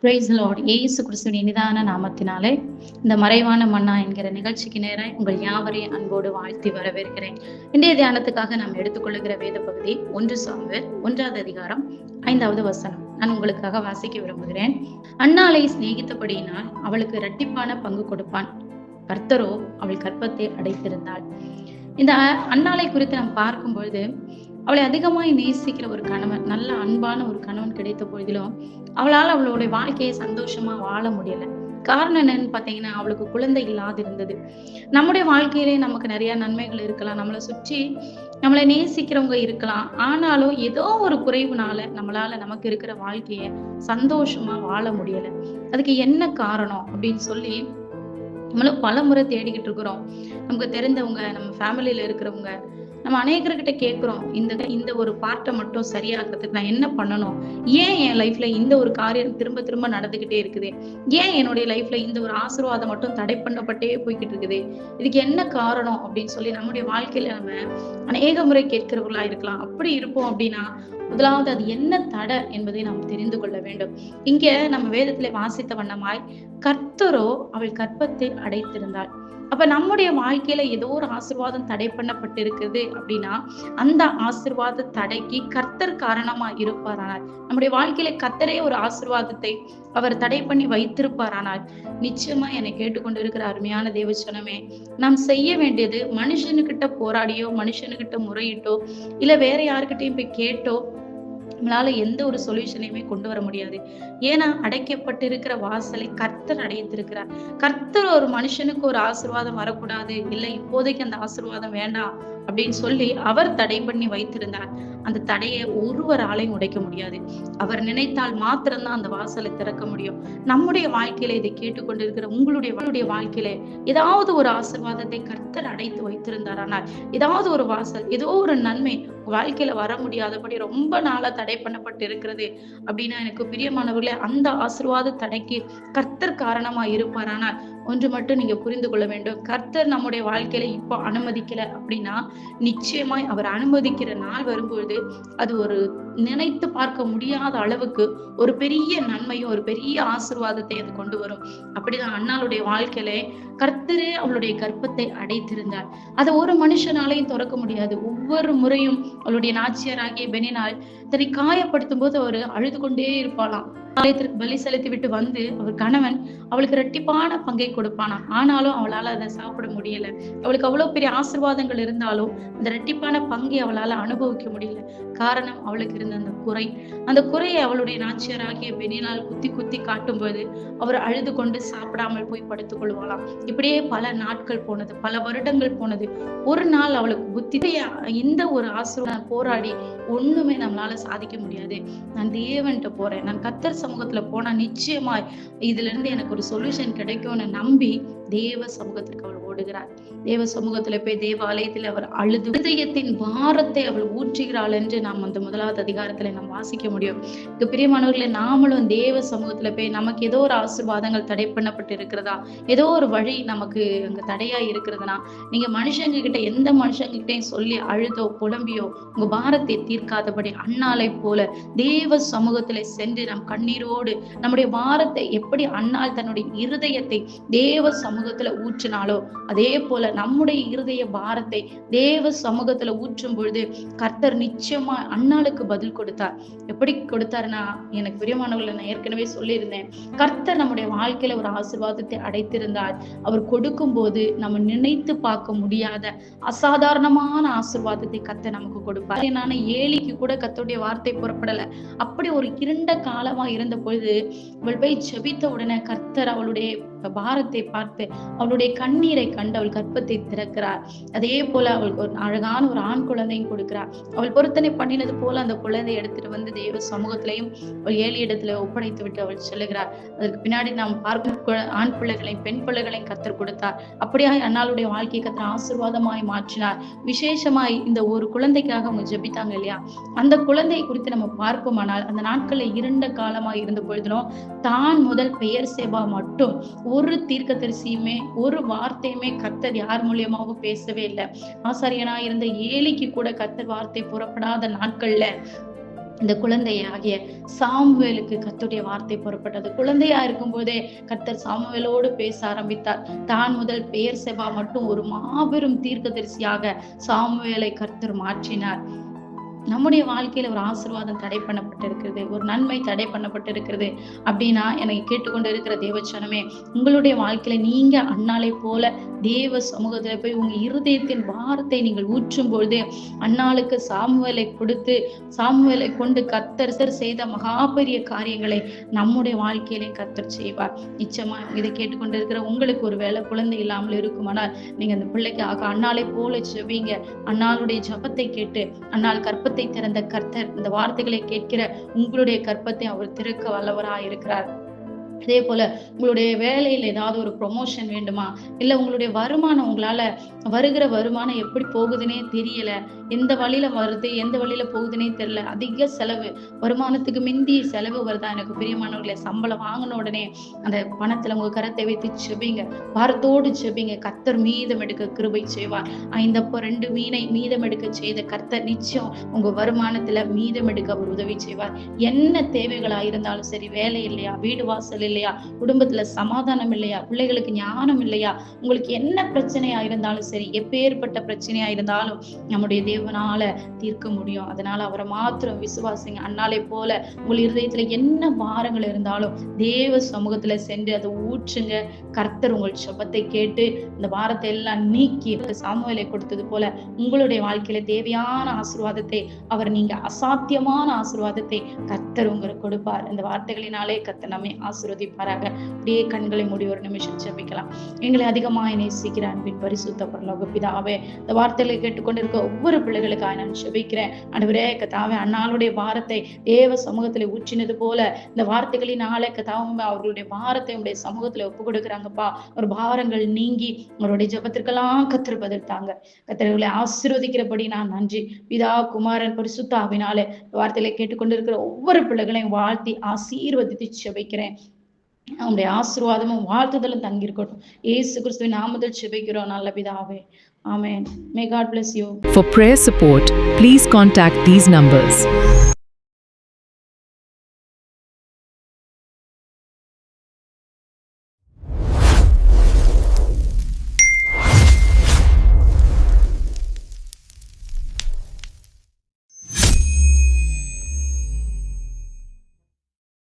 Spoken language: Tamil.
Price Lord. இயேசு கிறிஸ்துவின் இனிதான நாமத்தினாலே இந்த மறைவான மன்னா என்கிற நிகழ்ச்சிக்கு நேராக உங்கள் யாவரையும் அன்போடு வாழ்த்தி வரவேற்கிறேன். இன்றைய தியானத்துக்காக நாம் எடுத்துக்கொள்ளுகிற வேத பகுதி 1 சாமுவேல் 1வது அதிகாரம் 5வது வசனம். நான் உங்களுக்காக வாசிக்க விரும்புகிறேன். அன்னாளை சிநேகித்தபடியினால் அவளுக்கு இரட்டிப்பான பங்கு கொடுப்பான், கர்த்தரோ அவள் கற்பத்தை அடைத்திருந்தாள். இந்த அன்னாளை குறித்து நாம் பார்க்கும் பொழுது, அவளை அதிகமாய் நேசிக்கிற ஒரு கணவன், நல்ல அன்பான ஒரு கணவன் கிடைத்த பொழுதிலும் அவளால் அவளுடைய வாழ்க்கையை சந்தோஷமா வாழ முடியல. காரணம் என்னன்னு பாத்தீங்கன்னா, அவளுக்கு குழந்தை இல்லாது இருந்தது. நம்முடைய வாழ்க்கையிலே நமக்கு நிறைய நன்மைகள் இருக்கலாம், நம்மளை சுற்றி நம்மளை நேசிக்கிறவங்க இருக்கலாம். ஆனாலும் ஏதோ ஒரு குறைவுனால நம்மளால நமக்கு இருக்கிற வாழ்க்கைய சந்தோஷமா வாழ முடியல. அதுக்கு என்ன காரணம் அப்படின்னு சொல்லி நம்மளும் பல முறை தேடிக்கிட்டு இருக்கிறோம். நமக்கு தெரிந்தவங்க, நம்ம ஃபேமிலியில இருக்கிறவங்க, நம்ம அநேகர்கிட்ட கேட்கிறோம், இந்த ஒரு பார்ட்டை மட்டும் சரியாக்குறதுக்கு நான் என்ன பண்ணணும்? ஏன் என் லைஃப்ல இந்த ஒரு காரியம் திரும்ப திரும்ப நடந்துகிட்டே இருக்குது? ஏன் என்னுடைய லைஃப்ல இந்த ஒரு ஆசீர்வாதம் மட்டும் தடை பண்ணப்பட்டே போய்கிட்டு இருக்குது? இதுக்கு என்ன காரணம் அப்படின்னு சொல்லி நம்முடைய வாழ்க்கையில நம்ம அநேக முறை கேட்கிறவர்களா இருக்கலாம். அப்படி இருப்போம் அப்படின்னா, முதலாவது அது என்ன தடை என்பதை நாம் தெரிந்து கொள்ள வேண்டும். இங்க நம்ம வேதத்திலே வாசித்த வண்ணமாய், கர்த்தரோ அவள் கற்பத்தை அடைத்திருந்தாள். அப்ப நம்முடைய வாழ்க்கையில ஏதோ ஒரு ஆசீர்வாதம் தடை பண்ணப்பட்டு இருக்குது அப்படின்னா, அந்த ஆசீர்வாத தடைக்கு கர்த்தர் காரணமா இருப்பாரானால், நம்முடைய வாழ்க்கையில கர்த்தரே ஒரு ஆசீர்வாதத்தை அவர் தடை பண்ணி வைத்திருப்பாரானால், நிச்சயமா என்னை கேட்டுக்கொண்டு இருக்கிற அருமையான தேவச்சனமே, நாம் செய்ய வேண்டியது மனுஷனுக்கிட்ட போராடியோ, மனுஷனுக்கிட்ட முறையிட்டோ, இல்ல வேற யாருக்கிட்டையும் போய் கேட்டோ நம்மளால எந்த ஒரு சொல்யூஷனையுமே கொண்டு வர முடியாது. ஏன்னா, அடைக்கப்பட்டிருக்கிற வாசலை கர்த்தர் அடைத்திருக்கிறார். கர்த்தர் ஒரு மனுஷனுக்கு ஒரு ஆசீர்வாதம் வரக்கூடாது, இல்லை இப்போதைக்கு அந்த ஆசீர்வாதம் வேண்டாம் அப்படின்னு சொல்லி அவர் தடை பண்ணி வைத்திருந்தார். அந்த தடையை ஒருவராலையும் உடைக்க முடியாது. அவர் நினைத்தால் மாத்திரம்தான் அந்த வாசலை திறக்க முடியும். நம்முடைய வாழ்க்கையில இதை கேட்டுக்கொண்டிருக்கிற உங்களுடைய வாழ்க்கையில ஏதாவது ஒரு ஆசீர்வாதத்தை கர்த்தர் அடைத்து வைத்திருந்தாரானால், ஏதாவது ஒரு வாசல், ஏதோ ஒரு நன்மை வாழ்க்கையில வர முடியாதபடி ரொம்ப நாளா தடை பண்ணப்பட்டு இருக்கிறது அப்படின்னா, எனக்கு பிரியமானவர்களே, அந்த ஆசீர்வாத தடைக்கு கர்த்தர் காரணமா இருப்பாரானால் ஒன்று மட்டும் நீங்க புரிந்து கொள்ள வேண்டும். கர்த்தர் நம்முடைய வாழ்க்கையில இப்போ அனுமதிக்கல அப்படின்னா, நிச்சயமாய் அவர் அனுமதிக்கிற நாள் வரும்பொழுது அது ஒரு நினைத்து பார்க்க முடியாத அளவுக்கு ஒரு பெரிய நன்மையும் ஒரு பெரிய ஆசீர்வாதத்தை அது கொண்டு வரும். அப்படிதான் அன்னாளுடைய வாழ்க்கையில கர்த்தரே அவளுடைய கர்ப்பத்தை அடைத்திருந்தார். அதை ஒரு மனுஷனாலையும் திறக்க முடியாது. ஒவ்வொரு முறையும் அவளுடைய நாச்சியாராகிய பெனினாள் தன்னை காயப்படுத்தும் போது அவர் அழுது கொண்டே இருப்பாளாம். ஆலயத்திற்கு பலி செலுத்தி விட்டு வந்து அவர் கணவன் அவளுக்கு இரட்டிப்பான பங்கை கொடுப்பானாம். ஆனாலும் அவளால அதை சாப்பிட முடியல. அவளுக்கு அவ்வளவு பெரிய ஆசீர்வாதங்கள் இருந்தாலும் அந்த இரட்டிப்பான பங்கை அவளால அனுபவிக்க முடியல. காரணம், அவளுக்கு இருந்த அந்த குறை. அந்த குறையை அவளுடைய நாச்சியாராகிய பெனினாள் குத்தி குத்தி காட்டும்போது அவர் அழுது கொண்டு சாப்பிடாமல் போய் படுத்துக் கொள்வாளாம். இப்படியே பல நாட்கள் போனது, பல வருடங்கள் போனது. ஒரு நாள் அவளுக்கு புத்தி, இந்த ஒரு ஆசீர்வாதம் போராடி ஒண்ணுமே நம்மளால சாதிக்க முடியாது, நான் தேவன்கிட்ட போறேன், நான் கர்த்தர் சமூகத்துல போனா நிச்சயமாய் இதுல இருந்து எனக்கு ஒரு சொல்யூஷன் கிடைக்கும்னு நம்பி தேவ சமூகத்திற்கு அவள் ஓடுகிறார். தேவ சமூகத்துல போய் தேவ ஆலயத்துல அவர் அழுது இதயத்தின் பாரத்தை அவள் ஊற்றுகிறாள் என்று நாம் அந்த 1வது அதிகாரத்துல நாம் வாசிக்க முடியும். பிரியமானவர்களே, நாமளும் தேவ சமூகத்துல போய் நமக்கு ஏதோ ஒரு ஆசீர்வாதங்கள் தடை பண்ணப்பட்டு இருக்கிறதா, ஏதோ ஒரு வழி நமக்கு அங்க தடையா இருக்கிறதுனா, நீங்க மனுஷங்க கிட்ட, எந்த மனுஷங்க கிட்டையும் சொல்லி அழுதோ புலம்பியோ உங்க பாரத்தை தீர்க்காதபடி அன்னாளை போல தேவ சமூகத்துல சென்று நம் கண்ணீரோடு நம்முடைய பாரத்தை, எப்படி அன்னாள் தன்னுடைய இருதயத்தை தேவ சமூகத்துல ஊற்றினாலோ அதே போல நம்முடைய இருதய பாரத்தை தேவ சமூகத்துல ஊற்றும் பொழுது கர்த்தர் நிச்சயமா அன்னாளுக்கு பதில் கொடுத்தார். எப்படி கொடுத்தாருன்னா, எனக்கு பிரியமானவர்களை நான் ஏற்கனவே சொல்லியிருந்தேன், கர்த்தர் நம்முடைய வாழ்க்கையில ஒரு ஆசீர்வாதத்தை அடைத்திருந்தால் அவர் கொடுக்கும் போது நம்ம நினைத்து பார்க்க முடியாத அசாதாரணமான ஆசீர்வாதத்தை கர்த்தர் நமக்கு கொடுப்பார். நான் ஏலிக்கு கூட கர்த்தருடைய வார்த்தை புறப்படல. அப்படி ஒரு இருண்ட காலமா இருந்த பொழுது அவள் போய் ஜெபித்த உடனே கர்த்தர் அவளுடைய பாரத்தை பார்த்து அவளுடைய கண்ணீரை கண்டு அவள் கற்பத்தை திறக்கிறார். அதே போல அவளுக்கு ஒரு அழகான ஒரு ஆண் குழந்தையும் கொடுக்கிறார். அவள் பொருத்தனை பண்ணினது போல அந்த குழந்தையை எடுத்துட்டு வந்து தேவ சமூகத்திலையும் அவள் ஏழு இடத்துல ஒப்படைத்து விட்டு அவள் செல்லுகிறார். அதற்கு பின்னாடி நாம் பார்க்கும் ஆண் பிள்ளைகளையும் பெண் பிள்ளைகளையும் கர்த்தர் கொடுத்தார். அப்படியாய் அன்னாளுடைய வாழ்க்கையை கர்த்தர் ஆசீர்வாதமாய் மாற்றினார். விசேஷமாய் இந்த ஒரு குழந்தைக்காக அவங்க ஜெபித்தாங்க இல்லையா, அந்த குழந்தையை குறித்து நம்ம பார்ப்போமானால், அந்த நாட்களில் இருண்ட காலமாய் இருந்த பொழுதிலும் தான் முதல் பெயர் சேபா மட்டும் ஒரு தீர்க்கதரிசியுமே ஒரு வார்த்தையுமே கர்த்தர் யார் மூலியமாகவும் பேசவே இல்லை. ஆசாரியனா இருந்த ஏலிக்கு கூட கர்த்தர் வார்த்தை புறப்படாத நாட்கள்ல இந்த குழந்தையாகிய சாமுவேலுக்கு கர்த்தருடைய வார்த்தை புறப்பட்டது. குழந்தையா இருக்கும் போதே கர்த்தர் சாமுவேலோடு பேச ஆரம்பித்தார். தான் முதல் பெயர்செபா மட்டும் ஒரு மாபெரும் தீர்க்கதரிசியாக சாமுவேலை கர்த்தர் மாற்றினார். நம்முடைய வாழ்க்கையில ஒரு ஆசீர்வாதம் தடை பண்ணப்பட்டிருக்கிறது, ஒரு நன்மை தடை பண்ணப்பட்டிருக்கிறது அப்படின்னா, எனக்கு கேட்டுக்கொண்டு இருக்கிற தேவச்சனமே, உங்களுடைய வாழ்க்கையில நீங்க அன்னாளை போல தேவ சமூகத்துல போய் உங்க இருதயத்தின் பாரத்தை நீங்கள் ஊற்றும் பொழுது, அன்னாளுக்கு சாமுவேலை கொடுத்து சாமுவேலை கொண்டு கர்த்தர் செய்த மகாபெரிய காரியங்களை நம்முடைய வாழ்க்கையிலே கர்த்தர் செய்வார். நிச்சயமா இதை கேட்டுக்கொண்டு இருக்கிற உங்களுக்கு ஒரு வேளை குழந்தை இல்லாமல் இருக்குமானால், நீங்க அந்த பிள்ளைக்காக அன்னாளை போல செவிங்க. அன்னாளுடைய ஜபத்தை கேட்டு, அன்னாள் கற்பத்தை திறந்த கர்த்தர் இந்த வார்த்தைகளை கேட்கிற உங்களுடைய கற்பத்தை அவர் திறக்க வல்லவராய் இருக்கிறார். அதே போல உங்களுடைய வேலையில ஏதாவது ஒரு ப்ரொமோஷன் வேண்டுமா, இல்ல உங்களுடைய வருமானம், உங்களால வருகிற வருமானம் எப்படி போகுதுன்னே தெரியல, எந்த வழியில வருது எந்த வழியில போகுதுன்னே தெரியல, அதிக செலவு, வருமானத்துக்கு மிந்தி செலவு வருதா, எனக்கு பிரியமானவர்களே, சம்பளம் வாங்கின உடனே அந்த பணத்துல உங்க கரத்தை வைத்து செபிங்க, வாரத்தோடு செபிங்க. கர்த்தர் மீதம் எடுக்க கிருபை செய்வார். 5 அப்பம் 2 மீனை மீதம் எடுக்க செய்த கர்த்தர் நிச்சயம் உங்க வருமானத்துல மீதம் எடுக்க அவர் உதவி செய்வார். என்ன தேவைகளா இருந்தாலும் சரி, வேலை இல்லையா, வீடு வாசல் இல்லையா, குடும்பத்துல சமாதானம் இல்லையா, பிள்ளைகளுக்கு ஞானம் இல்லையா, உங்களுக்கு என்ன பிரச்சனையா இருந்தாலும் சரி, எப்பேற்பட்ட பிரச்சனையா இருந்தாலும் நம்முடைய தேவனால தீர்க்க முடியும். அதனால அவரை மாத்திரம் விசுவாசிங்க. அன்னாலே போல உங்கள் இருதயத்துல என்ன பாரங்கள் இருந்தாலும் தேவ சமூகத்துல சென்று அதை ஊற்றுங்க. கர்த்தர் உங்கள் ஜெபத்தை கேட்டு இந்த பாரத்தை எல்லாம் நீக்கி சாமுவேலை கொடுத்தது போல உங்களுடைய வாழ்க்கையில தேவையான ஆசீர்வாதத்தை அவர், நீங்க அசாத்தியமான ஆசீர்வாதத்தை கர்த்தர் உங்களுக்கு கொடுப்பார். இந்த வார்த்தைகளினாலே கர்த்தர் நம்மை ஆசீர்வதிப்பாராக. அப்படியே கண்களை மூடி ஒரு நிமிஷம் ஜெபிக்கலாம். எங்களை அதிகமாக நேசிக்கிற அன்பின் பரிசுத்த பரலோக பிதாவே, இந்த வார்த்தைகளை கேட்டுக்கொண்டிருக்க ஒவ்வொரு பிள்ளைகளுக்காக நான் ஜெபிக்கிறேன். ஆண்டவரே கர்த்தாவே, அன்னாளுடைய பாரத்தை தேவ சமூகத்துல ஊற்றினது போல இந்த வார்த்தைகளினாலே கர்த்தாவே அவர்களுடைய பாரத்தை உடைய சமூகத்துல ஒப்பு கொடுக்குறாங்கப்பா. ஒரு பாரங்கள் நீங்கி அவருடைய ஜெபத்திற்கெல்லாம் கர்த்தர் பதில் தாங்க. கர்த்தர்களை ஆசீர்வதிக்கிறபடி நான் நன்றி. பிதா குமாரன் பரிசுத்த ஆவினாலே வார்த்தைகளை கேட்டுக்கொண்டிருக்கிற ஒவ்வொரு பிள்ளைகளையும் வாழ்த்தி ஆசீர்வதித்து ஜெபிக்கிறேன். அவனுடைய ஆசீர்வாதமும் வாழ்த்துதலும் தங்கியிருக்கட்டும். இயேசு கிறிஸ்துவின் நாமத்தில் ஜெபிக்கிறோம் நல்ல பிதாவே. Amen. May God bless you. For prayer support, please contact these numbers.